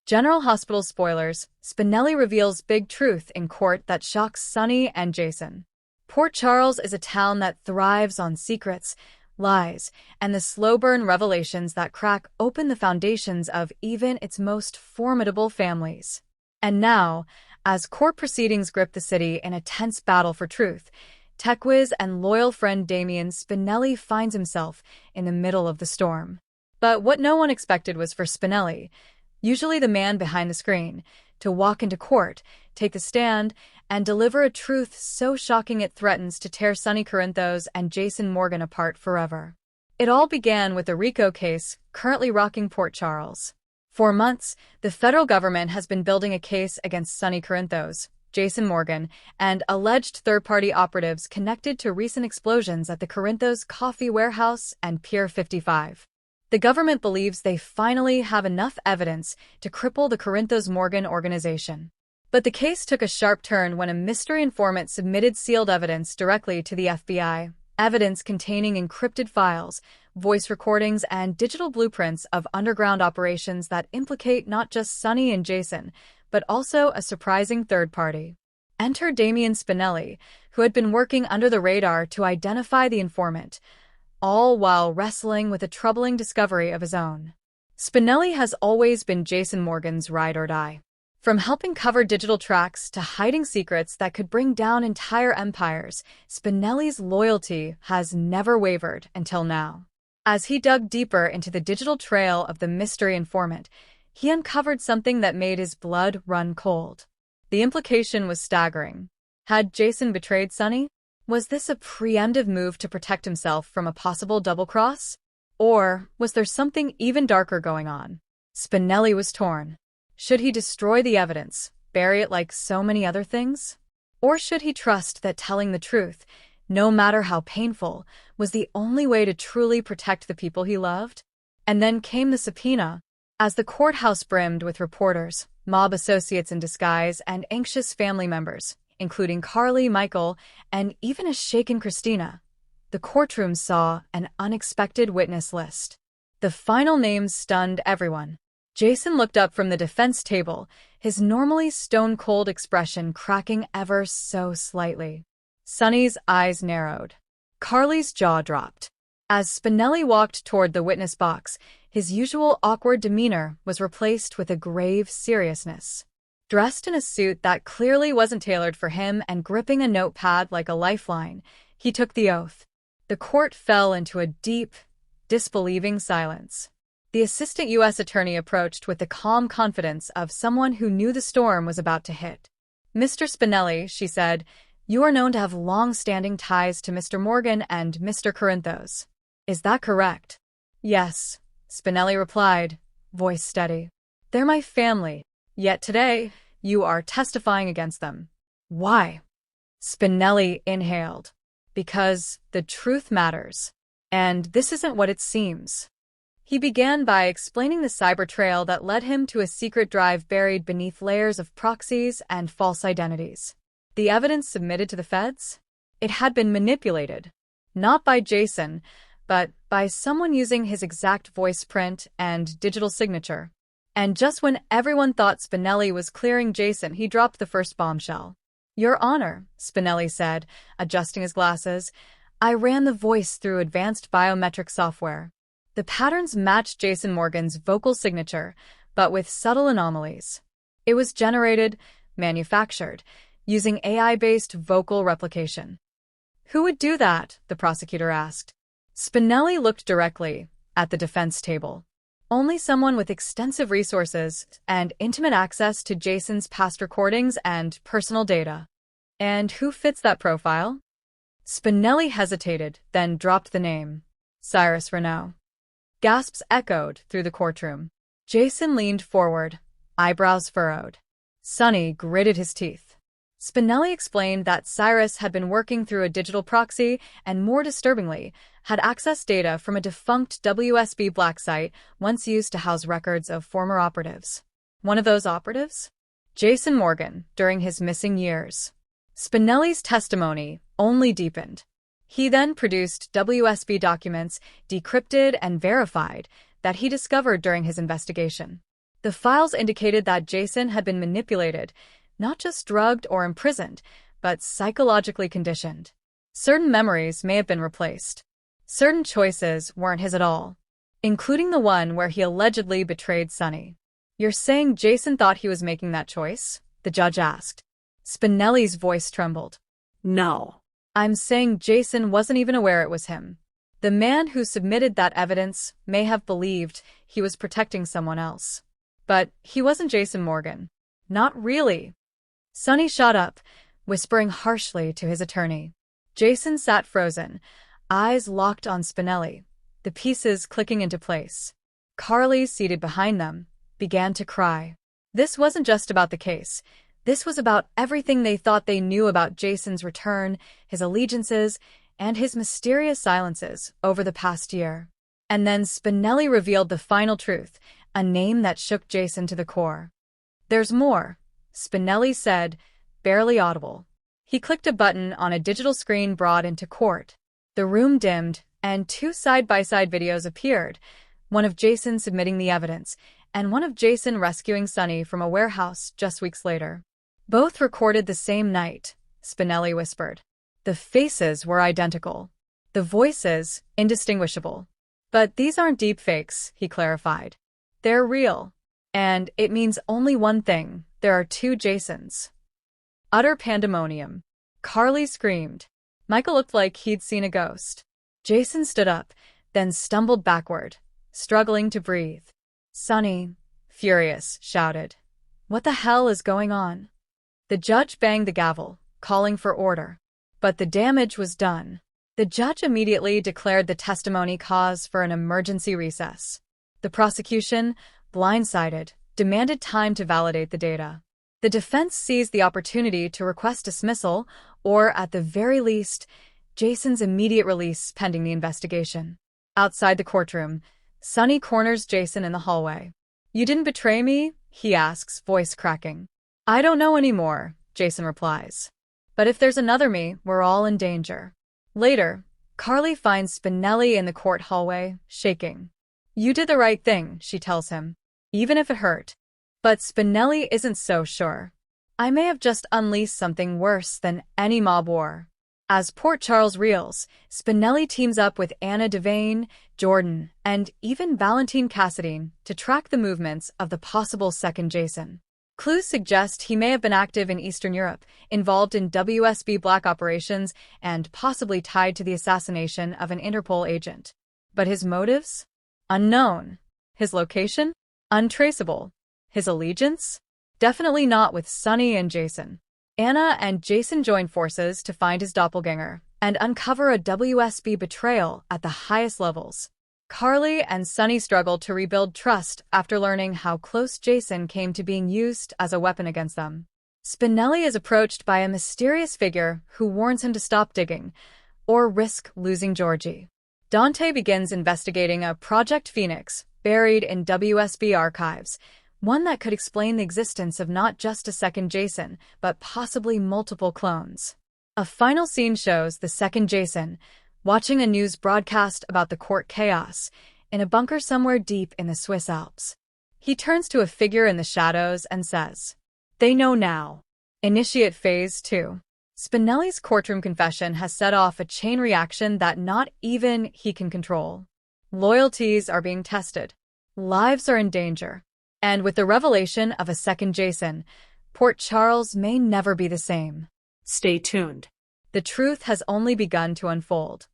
General Hospital spoilers, Spinelli reveals big truth in court that shocks Sonny and Jason. Port Charles is a town that thrives on secrets, lies, and the slow-burn revelations that crack open the foundations of even its most formidable families. And now, as court proceedings grip the city in a tense battle for truth, tech whiz and loyal friend Damien Spinelli finds himself in the middle of the storm. But what no one expected was for Spinelli, usually the man behind the screen, to walk into court, take the stand, and deliver a truth so shocking it threatens to tear Sonny Corinthos and Jason Morgan apart forever. It all began with the RICO case, currently rocking Port Charles. For months, the federal government has been building a case against Sonny Corinthos, Jason Morgan, and alleged third-party operatives connected to recent explosions at the Corinthos Coffee Warehouse and Pier 55. The government believes they finally have enough evidence to cripple the Corinthos Morgan organization. But the case took a sharp turn when a mystery informant submitted sealed evidence directly to the FBI, evidence containing encrypted files, voice recordings, and digital blueprints of underground operations that implicate not just Sonny and Jason, but also a surprising third party. Enter Damien Spinelli, who had been working under the radar to identify the informant, all while wrestling with a troubling discovery of his own. Spinelli has always been Jason Morgan's ride or die. From helping cover digital tracks to hiding secrets that could bring down entire empires, Spinelli's loyalty has never wavered until now. As he dug deeper into the digital trail of the mystery informant, he uncovered something that made his blood run cold. The implication was staggering. Had Jason betrayed Sonny? Was this a preemptive move to protect himself from a possible double-cross? Or was there something even darker going on? Spinelli was torn. Should he destroy the evidence, bury it like so many other things? Or should he trust that telling the truth, no matter how painful, was the only way to truly protect the people he loved? And then came the subpoena. As the courthouse brimmed with reporters, mob associates in disguise, and anxious family members, including Carly, Michael, and even a shaken Christina, the courtroom saw an unexpected witness list. The final names stunned everyone. Jason looked up from the defense table, his normally stone-cold expression cracking ever so slightly. Sonny's eyes narrowed. Carly's jaw dropped. As Spinelli walked toward the witness box, his usual awkward demeanor was replaced with a grave seriousness. Dressed in a suit that clearly wasn't tailored for him and gripping a notepad like a lifeline, he took the oath. The court fell into a deep, disbelieving silence. The assistant U.S. attorney approached with the calm confidence of someone who knew the storm was about to hit. "Mr. Spinelli," she said, "you are known to have long-standing ties to Mr. Morgan and Mr. Corinthos. Is that correct?" "Yes," Spinelli replied, voice steady. "They're my family. Yet today, you are testifying against them. Why?" Spinelli inhaled. "Because the truth matters. And this isn't what it seems." He began by explaining the cyber trail that led him to a secret drive buried beneath layers of proxies and false identities. The evidence submitted to the feds? It had been manipulated. Not by Jason, but by someone using his exact voice print and digital signature. And just when everyone thought Spinelli was clearing Jason, he dropped the first bombshell. "Your Honor," Spinelli said, adjusting his glasses, "I ran the voice through advanced biometric software. The patterns matched Jason Morgan's vocal signature, but with subtle anomalies. It was generated, manufactured, using AI-based vocal replication." "Who would do that?" the prosecutor asked. Spinelli looked directly at the defense table. "Only someone with extensive resources and intimate access to Jason's past recordings and personal data." "And who fits that profile?" Spinelli hesitated, then dropped the name. "Cyrus Renaud." Gasps echoed through the courtroom. Jason leaned forward, eyebrows furrowed. Sonny gritted his teeth. Spinelli explained that Cyrus had been working through a digital proxy and, more disturbingly, had accessed data from a defunct WSB black site once used to house records of former operatives. One of those operatives? Jason Morgan, during his missing years. Spinelli's testimony only deepened. He then produced WSB documents, decrypted and verified, that he discovered during his investigation. The files indicated that Jason had been manipulated, not just drugged or imprisoned, but psychologically conditioned. Certain memories may have been replaced. Certain choices weren't his at all, including the one where he allegedly betrayed Sonny. "You're saying Jason thought he was making that choice?" the judge asked. Spinelli's voice trembled. No. "I'm saying Jason wasn't even aware it was him. The man who submitted that evidence may have believed he was protecting someone else. But he wasn't Jason Morgan. Not really." Sonny shot up, whispering harshly to his attorney. Jason sat frozen, eyes locked on Spinelli, the pieces clicking into place. Carly, seated behind them, began to cry. This wasn't just about the case. This was about everything they thought they knew about Jason's return, his allegiances, and his mysterious silences over the past year. And then Spinelli revealed the final truth, a name that shook Jason to the core. "There's more," Spinelli said, barely audible. He clicked a button on a digital screen brought into court. The room dimmed, and two side-by-side videos appeared, one of Jason submitting the evidence, and one of Jason rescuing Sonny from a warehouse just weeks later. "Both recorded the same night," Spinelli whispered. "The faces were identical. The voices indistinguishable. But these aren't deepfakes," he clarified. "They're real. And it means only one thing: there are two Jasons." Utter pandemonium. Carly screamed. Michael looked like he'd seen a ghost. Jason stood up, then stumbled backward, struggling to breathe. Sonny, furious, shouted, "What the hell is going on?" The judge banged the gavel, calling for order. But the damage was done. The judge immediately declared the testimony cause for an emergency recess. The prosecution, blindsided, demanded time to validate the data. The defense seized the opportunity to request dismissal, or, at the very least, Jason's immediate release pending the investigation. Outside the courtroom, Sonny corners Jason in the hallway. "You didn't betray me?" he asks, voice cracking. "I don't know anymore," Jason replies. "But if there's another me, we're all in danger." Later, Carly finds Spinelli in the court hallway, shaking. "You did the right thing," she tells him, "even if it hurt." But Spinelli isn't so sure. "I may have just unleashed something worse than any mob war." As Port Charles reels, Spinelli teams up with Anna Devane, Jordan, and even Valentine Cassadine to track the movements of the possible second Jason. Clues suggest he may have been active in Eastern Europe, involved in WSB black operations, and possibly tied to the assassination of an Interpol agent. But his motives? Unknown. His location? Untraceable. His allegiance? Definitely not with Sonny and Jason. Anna and Jason join forces to find his doppelganger and uncover a WSB betrayal at the highest levels. Carly and Sonny struggle to rebuild trust after learning how close Jason came to being used as a weapon against them. Spinelli is approached by a mysterious figure who warns him to stop digging, or risk losing Georgie. Dante begins investigating a Project Phoenix buried in WSB archives, one that could explain the existence of not just a second Jason, but possibly multiple clones. A final scene shows the second Jason watching a news broadcast about the court chaos in a bunker somewhere deep in the Swiss Alps. He turns to a figure in the shadows and says, "They know now." Initiate Phase 2. Spinelli's courtroom confession has set off a chain reaction that not even he can control. Loyalties are being tested. Lives are in danger. And with the revelation of a second Jason, Port Charles may never be the same. Stay tuned. The truth has only begun to unfold.